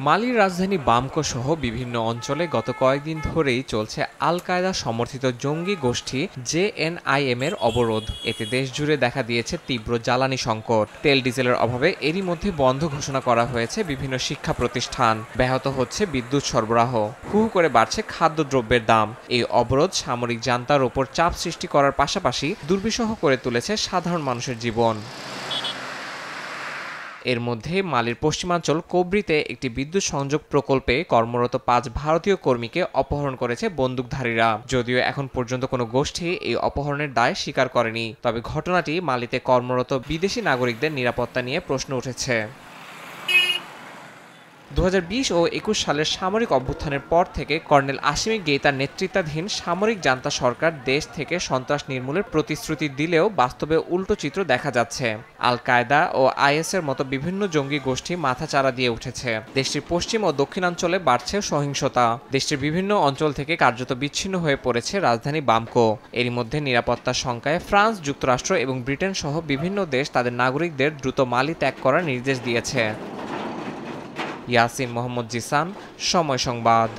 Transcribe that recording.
মালির রাজধানী বামকো সহ বিভিন্ন অঞ্চলে গত কয়েকদিন ধরেই চলছে আল কায়দা সমর্থিত জঙ্গি গোষ্ঠী জেএনআইএম এর অবরোধ। এতে দেশ জুড়ে দেখা দিয়েছে তীব্র জ্বালানি সংকট। তেল ডিজেলের অভাবে এরই মধ্যে বন্ধ ঘোষণা করা হয়েছে বিভিন্ন শিক্ষা প্রতিষ্ঠান। ব্যাহত হচ্ছে বিদ্যুৎ সরবরাহ। হু হু করে বাড়ছে খাদ্যদ্রব্যের দাম। এই অবরোধ সামরিক জান্তার ওপর চাপ সৃষ্টি করার পাশাপাশি দুর্বিষহ করে তুলেছে সাধারণ মানুষের জীবন। এর মধ্যে মালির পশ্চিমাঞ্চল কোবরিতে একটি বিদ্যুৎ সংযোগ প্রকল্পে কর্মরত ৫ ভারতীয় কর্মীকে অপহরণ করেছে বন্দুকধারীরা। যদিও এখন পর্যন্ত কোনো গোষ্ঠী এই অপহরণের দায় স্বীকার করেনি, তবে ঘটনাটি মালিতে কর্মরত বিদেশি নাগরিকদের নিরাপত্তা নিয়ে প্রশ্ন উঠেছে। ২০২০ ও ২১ সালের সামরিক অভ্যুত্থানের পর থেকে কর্নেল আশিমি গেইতার নেতৃত্বাধীন সামরিক জান্তা সরকার দেশ থেকে সন্ত্রাস নির্মূলের প্রতিশ্রুতি দিলেও বাস্তবে উল্টো চিত্র দেখা যাচ্ছে। আল কায়দা ও আইএসের মতো বিভিন্ন জঙ্গি গোষ্ঠী মাথাচাড়া দিয়ে উঠেছে। দেশটির পশ্চিম ও দক্ষিণাঞ্চলে বাড়ছে সহিংসতা। দেশটির বিভিন্ন অঞ্চল থেকে কার্যত বিচ্ছিন্ন হয়ে পড়েছে রাজধানী বামকো। এরই মধ্যে নিরাপত্তার শঙ্কায় ফ্রান্স, যুক্তরাষ্ট্র এবং ব্রিটেন সহ বিভিন্ন দেশ তাদের নাগরিকদের দ্রুত মালি ত্যাগ করার নির্দেশ দিয়েছে। ইয়াসিন মোহাম্মদ জিসান, সময় সংবাদ।